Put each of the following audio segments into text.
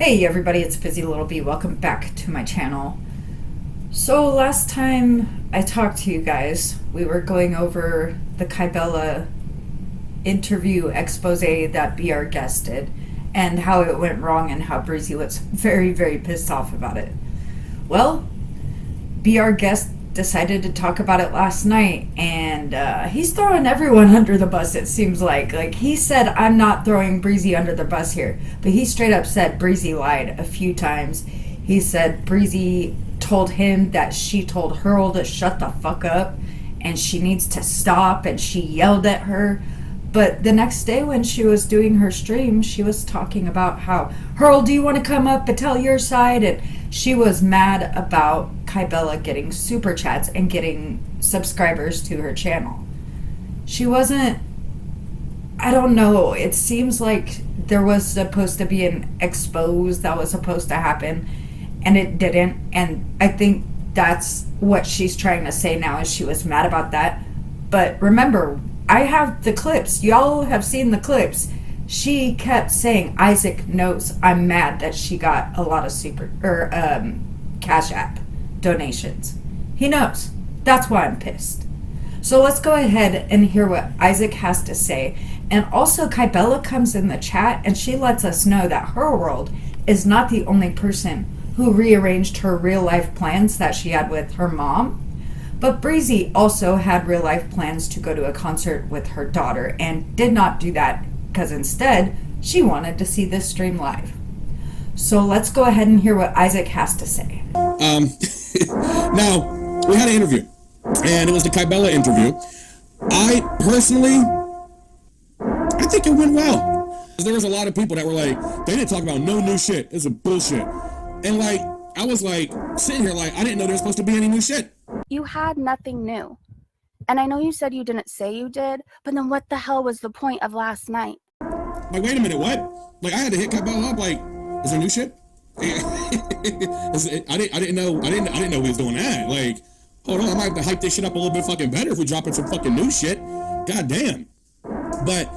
Hey everybody, it's Busy Little Bee. Welcome back to my channel. So last time I talked to you guys, we were going over the Kaibella interview expose that BR guest did and how it went wrong and how Breezy was very, very pissed off about it. Well, BR guest decided to talk about it last night, and he's throwing everyone under the bus, it seems like he said, I'm not throwing Breezy under the bus here, but he straight up said Breezy lied a few times. He said Breezy told him that she told Hurl to shut the fuck up and she needs to stop, and she yelled at her. But the next day when she was doing her stream, she was talking about how, Hurl, do you want to come up and tell your side? And she was mad about Kaibella getting super chats and getting subscribers to her channel. She wasn't, I don't know, it seems like there was supposed to be an expose that was supposed to happen and it didn't. And I think that's what she's trying to say now, is she was mad about that. But remember, I have the clips. Y'all have seen the clips. She kept saying, Isaac knows I'm mad that she got a lot of Cash App donations. He knows. That's why I'm pissed. So let's go ahead and hear what Isaac has to say. And also, Kaibella comes in the chat and she lets us know that Hurlworld is not the only person who rearranged her real life plans that she had with her mom. But Breezy also had real life plans to go to a concert with her daughter and did not do that because instead she wanted to see this stream live. So let's go ahead and hear what Isaac has to say. Now, we had an interview, and it was the Kaibella interview. I personally, I think it went well. There was a lot of people that were like, they didn't talk about no new shit. It's a bullshit. And like, I was like, sitting here like, I didn't know there was supposed to be any new shit. You had nothing new. And I know you said you didn't say you did, but then what the hell was the point of last night? Like, wait a minute, what? Like, I had to hit Kaibella up, like, is there new shit? I didn't know we was doing that. Like, hold on, I might have to hype this shit up a little bit fucking better if we drop in some fucking new shit. God damn. But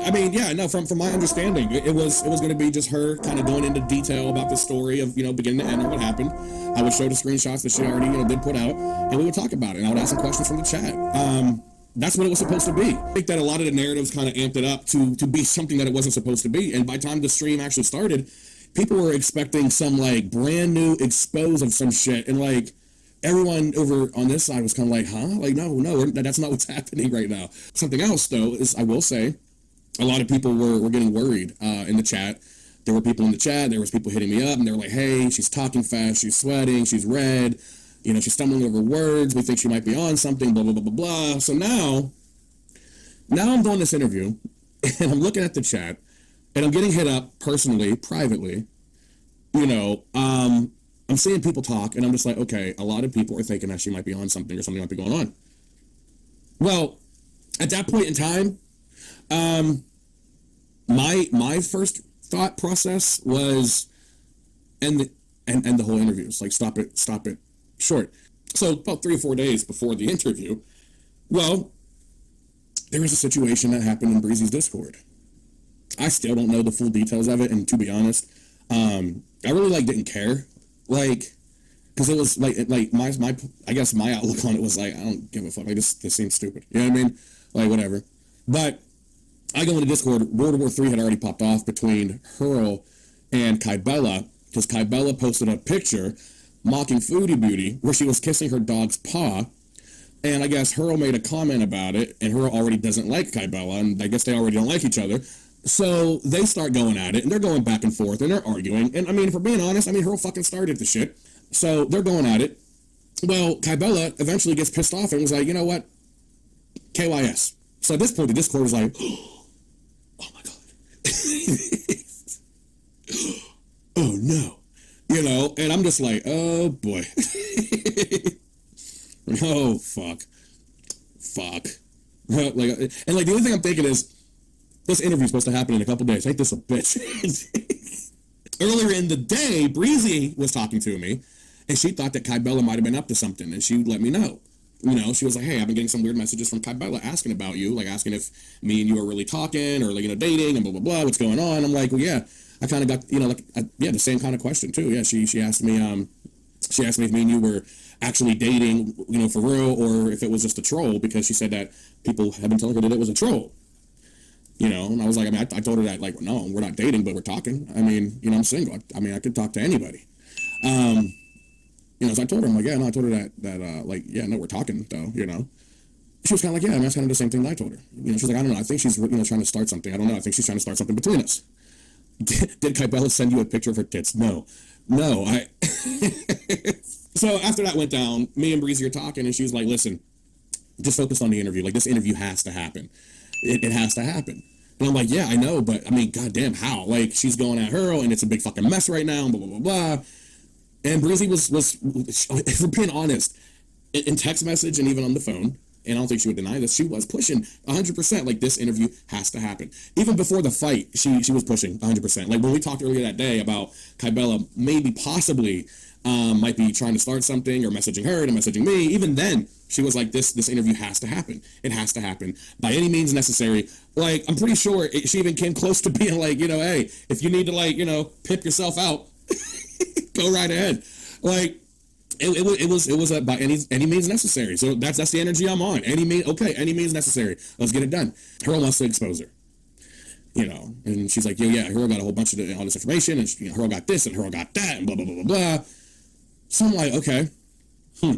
I mean, yeah, no, from my understanding, it was going to be just her kind of going into detail about the story of, beginning to end and what happened. I would show the screenshots that she already, did put out, and we would talk about it, and I would ask some questions from the chat. That's what it was supposed to be. I think that a lot of the narratives kind of amped it up to be something that it wasn't supposed to be, and by the time the stream actually started, people were expecting some, like, brand new expose of some shit, and, like, everyone over on this side was kind of like, huh? Like, no, that's not what's happening right now. Something else, though, is, I will say, a lot of people were getting worried in the chat. There were people in the chat, there was people hitting me up, and they were like, hey, she's talking fast, she's sweating, she's red, she's stumbling over words, we think she might be on something, blah, blah, blah, blah, blah. So now I'm doing this interview, and I'm looking at the chat, and I'm getting hit up personally, privately. I'm seeing people talk, and I'm just like, okay, a lot of people are thinking that she might be on something or something might be going on. Well, at that point in time, my first thought process was end the whole interview. It's like, stop it short. So about 3 or 4 days before the interview, well, there was a situation that happened in Breezy's Discord. I still don't know the full details of it, and to be honest, I really didn't care, because it was like my I guess my outlook on it was like, I don't give a fuck, like this seems stupid, you know what I mean, like whatever. But I go into Discord, World War III had already popped off between Hurl and Kaibella, because Kaibella posted a picture mocking Foodie Beauty where she was kissing her dog's paw, and I guess Hurl made a comment about it, and Hurl already doesn't like Kaibella, and I guess they already don't like each other, so they start going at it, and they're going back and forth, and they're arguing, and I mean, if we're being honest, Hurl fucking started the shit, so they're going at it. Well, Kaibella eventually gets pissed off and was like, you know what, KYS. So at this point, the Discord was like, oh my god. Oh no. And I'm just like, oh boy. Oh fuck. And the only thing I'm thinking is, this interview's supposed to happen in a couple days. Ain't this a bitch? Earlier in the day, Breezy was talking to me, and she thought that Kaibella might have been up to something, and she let me know. She was like, hey, I've been getting some weird messages from Kaibella asking about you, like asking if me and you are really talking or, dating and blah, blah, blah, what's going on. I'm like, well, yeah, I kind of got, the same kind of question too. Yeah, she asked me if me and you were actually dating, for real, or if it was just a troll, because she said that people have been telling her that it was a troll. And I was like, I told her that, like, no, we're not dating, but we're talking. I mean, I'm single. I could talk to anybody. So I told her, I'm like, yeah, no, I told her that, like, yeah, no, we're talking, though, She was kind of like, yeah, that's kind of the same thing that I told her. She's like, I don't know, I think she's, trying to start something. I don't know, I think she's trying to start something between us. Did Kaibella send you a picture of her tits? No, I... So after that went down, me and Breezy are talking, and she was like, listen, just focus on the interview. Like, this interview has to happen. It has to happen. And I'm like, yeah, I know, but, goddamn, how? Like, she's going at Hurl, and it's a big fucking mess right now, blah, blah, blah, blah. And Breezy was for being honest, in text message and even on the phone, and I don't think she would deny this, she was pushing 100%, like, this interview has to happen. Even before the fight, she was pushing 100%. Like, when we talked earlier that day about Kaibella maybe possibly might be trying to start something, or messaging her and messaging me, even then, she was like, this interview has to happen. It has to happen by any means necessary. Like, I'm pretty sure she even came close to being like, hey, if you need to, like, pimp yourself out, go right ahead. Like, it was by any means necessary. So that's the energy I'm on. Any means necessary. Let's get it done. Hurl wants to expose her. And she's like, yeah, Hurl got a whole bunch of all this information, and Hurl got this, and Hurl got that, and blah, blah, blah, blah, blah. So I'm like, okay, all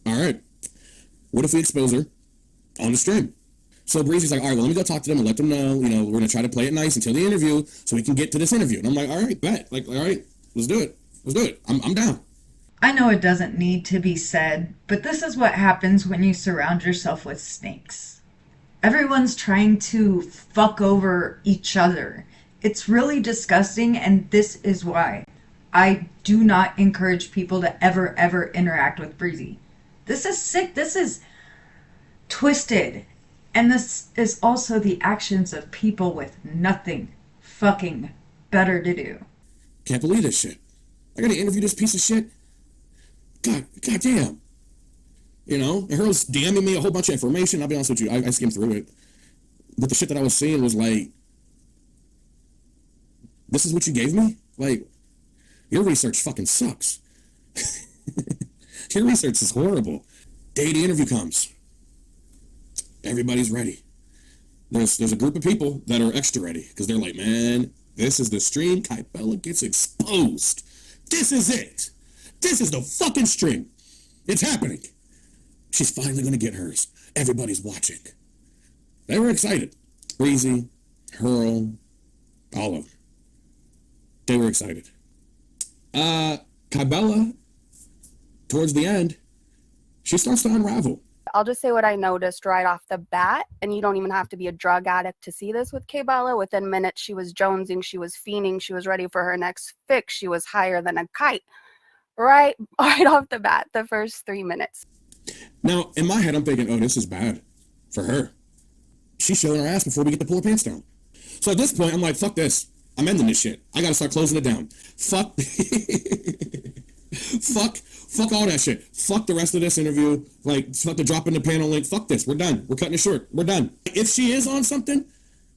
right. What if we expose her on the stream? So Breezy's like, all right, well, let me go talk to them and let them know, we're going to try to play it nice until the interview so we can get to this interview. And I'm like, all right, bet. Like, all right, let's do it. I'm down. I know it doesn't need to be said, but this is what happens when you surround yourself with snakes. Everyone's trying to fuck over each other. It's really disgusting, and this is why I do not encourage people to ever interact with Breezy. This is sick. This is twisted. And this is also the actions of people with nothing fucking better to do. Can't believe this shit. I gotta interview this piece of shit. God damn. And Hurl's DMing me a whole bunch of information. I'll be honest with you, I skimmed through it. But the shit that I was seeing was like, this is what you gave me? Like, your research fucking sucks. Your research is horrible. Day the interview comes. Everybody's ready. There's a group of people that are extra ready, because they're like, man, this is the stream. Kaibella gets exposed. This is it. This is the fucking stream. It's happening. She's finally going to get hers. Everybody's watching. They were excited. Breezy, Hurl, all of them. They were excited. Kaibella, towards the end, she starts to unravel. I'll just say what I noticed right off the bat, and you don't even have to be a drug addict to see this with Kaibella. Within minutes, she was jonesing, she was fiending, she was ready for her next fix, she was higher than a kite. Right off the bat, the first 3 minutes. Now, in my head, I'm thinking, oh, this is bad for her. She's showing her ass before we get to pull her pants down. So at this point, I'm like, fuck this. I'm ending this shit. I gotta start closing it down. Fuck. Fuck all that shit. Fuck the rest of this interview. Like, fuck the drop in the panel link. Fuck this. We're done. We're cutting it short. We're done. If she is on something,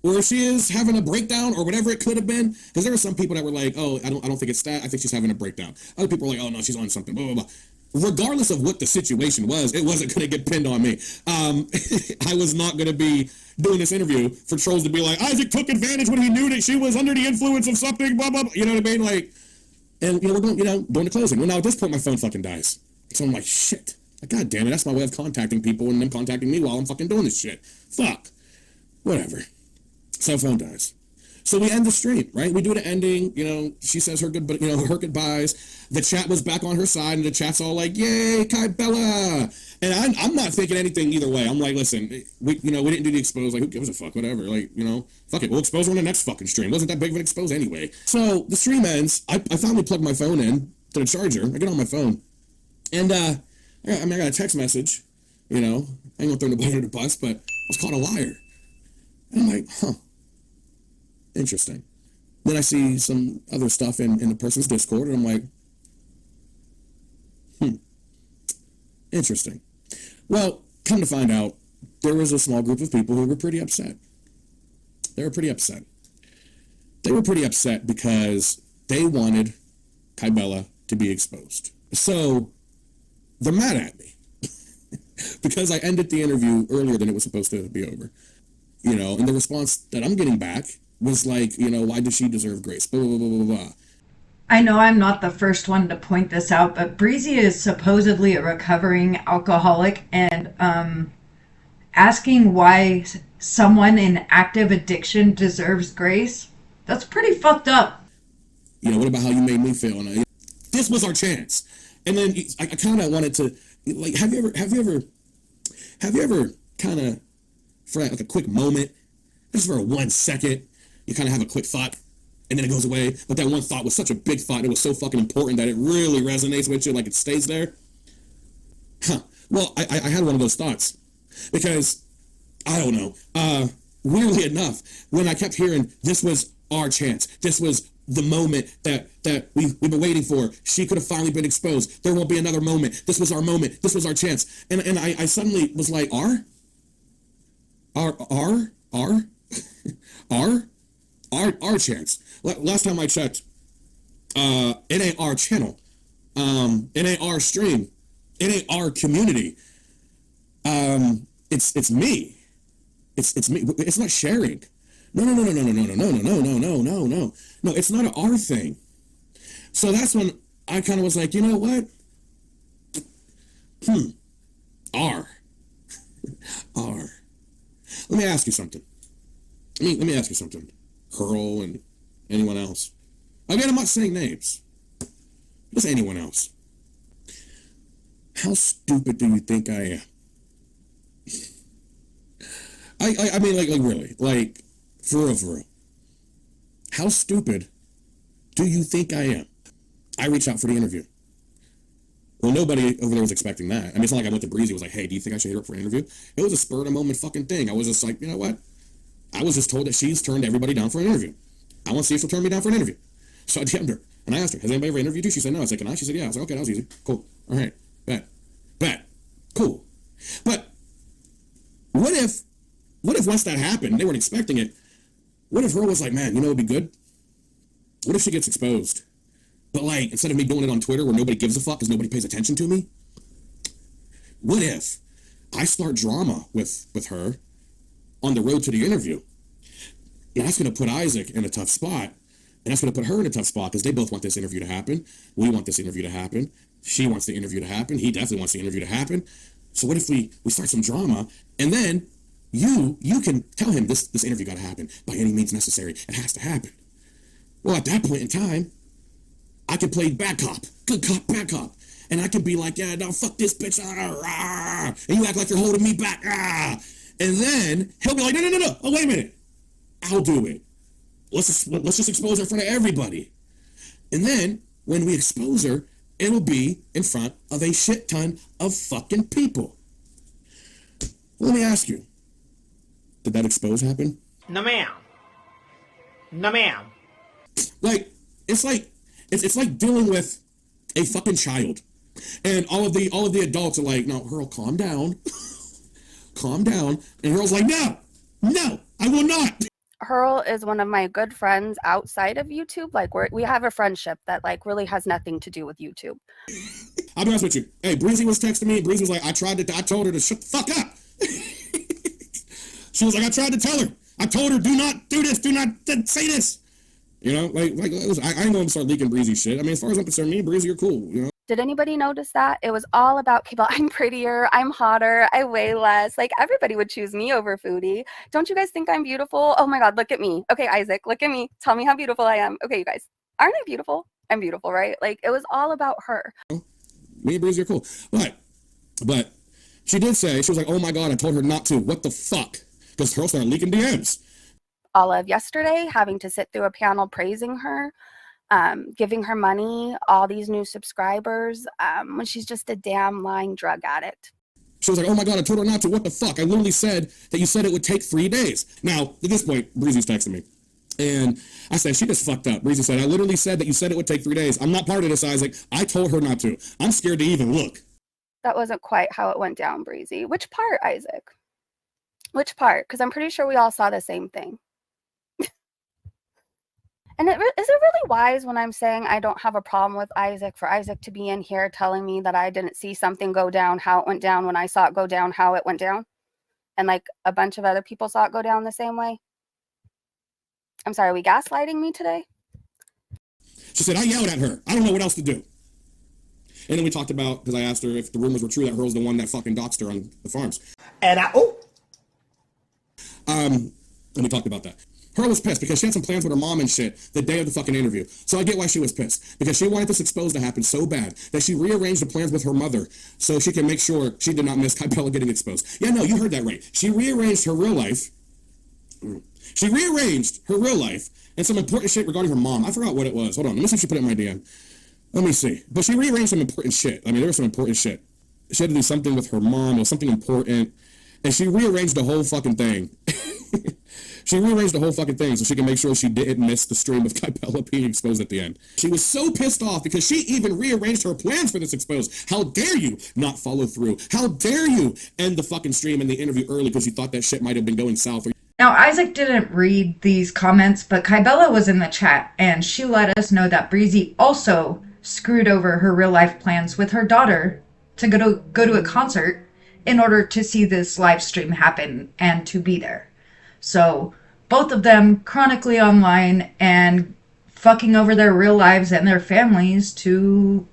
or if she is having a breakdown, or whatever it could have been, because there were some people that were like, oh, I don't think it's that. I think she's having a breakdown. Other people were like, oh no, she's on something. Blah blah blah. Regardless of what the situation was, it wasn't going to get pinned on me. I was not going to be doing this interview for trolls to be like, Isaac took advantage when he knew that she was under the influence of something, blah, blah, blah. You know what I mean? Like, and, we're doing, doing the closing. Well, now at this point, my phone fucking dies. So I'm like, shit. Like, God damn it, that's my way of contacting people and them contacting me while I'm fucking doing this shit. Fuck. Whatever. Cell phone dies. So we end the stream, right? We do the ending, she says her her goodbyes. The chat was back on her side, and the chat's all like, yay, Kaibella. And I'm not thinking anything either way. I'm like, listen, we didn't do the expose. Like, who gives a fuck? Whatever. Like, fuck it. We'll expose her on the next fucking stream. Wasn't that big of an expose anyway. So the stream ends. I finally plug my phone in to the charger. I get on my phone. And, I got a text message, I ain't gonna throw nobody under the bus, but I was called a liar. And I'm like, huh. Interesting. Then I see some other stuff in the person's Discord, and I'm like, interesting. Well, come to find out, there was a small group of people who were pretty upset. They were pretty upset. They were pretty upset because they wanted Kaibella to be exposed. So they're mad at me because I ended the interview earlier than it was supposed to be over. You know, and the response that I'm getting back was like, you know, why does she deserve grace? Blah, blah, blah, blah, blah. I know I'm not the first one to point this out, but Breezy is supposedly a recovering alcoholic, and asking why someone in active addiction deserves grace, that's pretty fucked up. You know, what about how you made me feel? And this was our chance. And then I kind of wanted to, like, have you ever kind of, for like a quick moment, just for 1 second, you kind of have a quick thought, and then it goes away. But that one thought was such a big thought, and it was so fucking important that it really resonates with you, like it stays there. Huh. Well, I had one of those thoughts because, I don't know, weirdly enough, when I kept hearing this was our chance, this was the moment that we've been waiting for, she could have finally been exposed, there won't be another moment, this was our moment, this was our chance, and I suddenly was like, our chance. Last time I checked, it ain't our channel, it ain't our stream, it ain't our community. It's me. It's me. It's not sharing. No. No, it's not an our thing. So that's when I kind of was like, you know what? R. R. Let me ask you something. Let me ask you something. Hurl and anyone else. Again, I'm not saying names. Just anyone else. How stupid do you think I am? I mean, like really, like, for real. How stupid do you think I am? I reached out for the interview. Well, nobody over there was expecting that. I mean, it's not like I went to Breezy and was like, hey, do you think I should hit her up for an interview? It was a spur of the moment fucking thing. I was just like, you know what? I was just told that she's turned everybody down for an interview. I want to see if she'll turn me down for an interview. So I DM'd her, and I asked her, has anybody ever interviewed you? She said no. I said, can I? She said, yeah. I was like, okay, that was easy. Cool. All right. Bet. Cool. But what if once that happened, they weren't expecting it, what if her was like, man, you know what would be good? What if she gets exposed? But like, instead of me doing it on Twitter where nobody gives a fuck because nobody pays attention to me, what if I start drama with her on the road to the interview? And that's going to put Isaac in a tough spot. And that's going to put her in a tough spot because they both want this interview to happen. We want this interview to happen. She wants the interview to happen. He definitely wants the interview to happen. So what if we start some drama, and then you can tell him this interview got to happen by any means necessary. It has to happen. Well, at that point in time, I can play bad cop, good cop, bad cop. And I can be like, yeah, no, fuck this bitch. And you act like you're holding me back. And then he'll be like, no. Oh, wait a minute. I'll do it. Let's just expose her in front of everybody. And then when we expose her, it'll be in front of a shit ton of fucking people. Let me ask you, did that expose happen? No, ma'am. No, ma'am. Like, it's like dealing with a fucking child. And all of the adults are like, no, Hurl, calm down. Calm down. And Hurl's like, no, I will not. Hurl is one of my good friends outside of YouTube. Like we have a friendship that like really has nothing to do with YouTube. I'll be honest with you. Hey, Breezy was texting me. Breezy was like, I told her to shut the fuck up. She was like, I tried to tell her. I told her, do not do this. Do not say this. You know, like I ain't gonna start leaking Breezy shit. I mean, as far as I'm concerned, me and Breezy are cool, you know? Did anybody notice that? It was all about Kaibella. I'm prettier, I'm hotter, I weigh less. Like, everybody would choose me over Foodie. Don't you guys think I'm beautiful? Oh my God, look at me. Okay, Isaac, look at me. Tell me how beautiful I am. Okay, you guys, aren't I beautiful? I'm beautiful, right? Like, it was all about her. Me and Breezy are cool. But she did say, she was like, oh my God, I told her not to. What the fuck? Because Hurl started leaking DMs. All of yesterday, having to sit through a panel praising her, giving her money, all these new subscribers, when she's just a damn lying drug addict. She was like, oh my God, I told her not to. What the fuck? I literally said that you said it would take 3 days. Now, at this point, Breezy's texting me. And I said, she just fucked up. Breezy said, I literally said that you said it would take 3 days. I'm not part of this, Isaac. I told her not to. I'm scared to even look. That wasn't quite how it went down, Breezy. Which part, Isaac? Which part? Because I'm pretty sure we all saw the same thing. And is it really wise when I'm saying I don't have a problem with Isaac, for Isaac to be in here telling me that I didn't see something go down, how it went down, when I saw it go down, how it went down? And like a bunch of other people saw it go down the same way? I'm sorry, are we gaslighting me today? She said, I yelled at her. I don't know what else to do. And then we talked about, because I asked her if the rumors were true that Hurl's the one that fucking doxed her on the farms. And And we talked about that. Hurl was pissed because she had some plans with her mom and shit the day of the fucking interview. So I get why she was pissed. Because she wanted this exposed to happen so bad that she rearranged the plans with her mother so she can make sure she did not miss Kaibella getting exposed. Yeah, no, you heard that right. She rearranged her real life. She rearranged her real life and some important shit regarding her mom. I forgot what it was. Hold on, let me see if she put it in my DM. Let me see. But she rearranged some important shit. I mean, there was some important shit. She had to do something with her mom. It was something important. And she rearranged the whole fucking thing. She rearranged the whole fucking thing so she can make sure she didn't miss the stream of Kaibella being exposed at the end. She was so pissed off because she even rearranged her plans for this expose. How dare you not follow through? How dare you end the fucking stream and the interview early because you thought that shit might have been going south? Now, Isaac didn't read these comments, but Kaibella was in the chat, and she let us know that Breezy also screwed over her real-life plans with her daughter to go to a concert in order to see this live stream happen and to be there. So, both of them chronically online and fucking over their real lives and their families to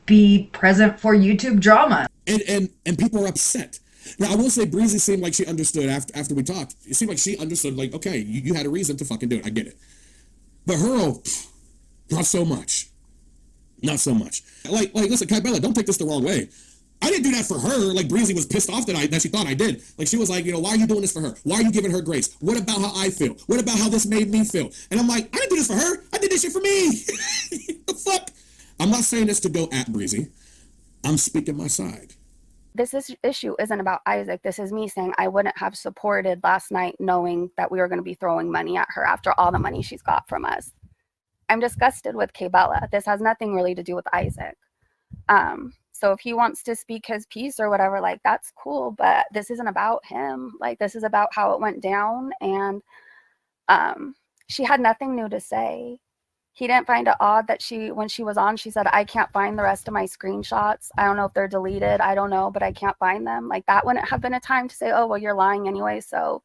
be present for YouTube drama. And people are upset. Now, I will say Breezy seemed like she understood after we talked. It seemed like she understood, like, okay, you had a reason to fucking do it. I get it. But Hurl, not so much. Not so much. Like, listen, Kaibella, don't take this the wrong way. I didn't do that for her. Like, Breezy was pissed off that she thought I did. Like, she was like, why are you doing this for her? Why are you giving her grace? What about how I feel? What about how this made me feel? And I'm like, I didn't do this for her. I did this shit for me. The fuck? I'm not saying this to go at Breezy. I'm speaking my side. This issue isn't about Isaac. This is me saying I wouldn't have supported last night knowing that we were going to be throwing money at her after all the money she's got from us. I'm disgusted with Kaibella. This has nothing really to do with Isaac. So if he wants to speak his piece or whatever, like, that's cool, but this isn't about him. Like, this is about how it went down, and she had nothing new to say. He didn't find it odd that when she was on, she said, I can't find the rest of my screenshots. I don't know if they're deleted. I don't know, but I can't find them. Like, that wouldn't have been a time to say, oh, well, you're lying anyway, so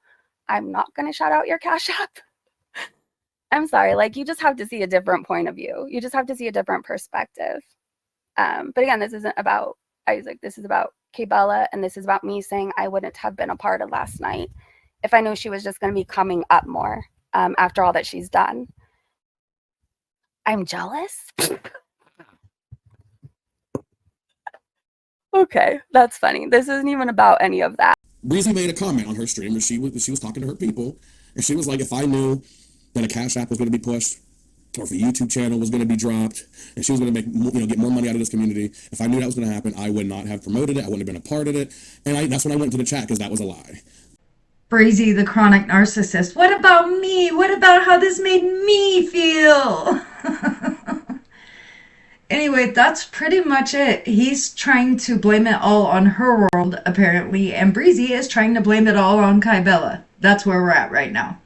I'm not going to shout out your Cash App. I'm sorry. Like, you just have to see a different point of view. You just have to see a different perspective. But again, this isn't about Isaac. This is about Kaibella, and this is about me saying I wouldn't have been a part of last night if I knew she was just going to be coming up more after all that she's done. I'm jealous. Okay, that's funny. This isn't even about any of that. Breezy made a comment on her stream where she was talking to her people, and she was like, if I knew that a Cash App was going to be pushed, or if a YouTube channel was going to be dropped, and she was going to make, get more money out of this community, if I knew that was going to happen, I would not have promoted it. I wouldn't have been a part of it. And that's when I went to the chat, because that was a lie. Breezy, the chronic narcissist. What about me? What about how this made me feel? Anyway, that's pretty much it. He's trying to blame it all on Hurlworld, apparently, and Breezy is trying to blame it all on Kaibella. That's where we're at right now.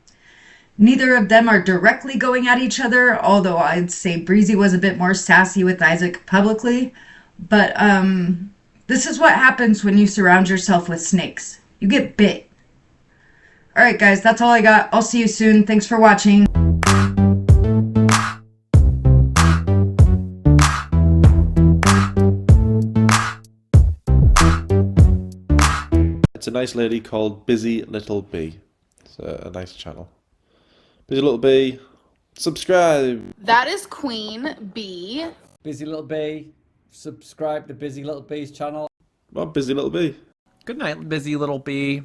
Neither of them are directly going at each other, although I'd say Breezy was a bit more sassy with Isaac publicly. But, this is what happens when you surround yourself with snakes. You get bit. Alright guys, that's all I got. I'll see you soon. Thanks for watching. It's a nice lady called Busy Little Bee. It's a nice channel. Busy Little Bee, subscribe. That is Queen Bee. Busy Little Bee, subscribe to Busy Little Bee's channel. Well, Busy Little Bee. Good night, busy little bee.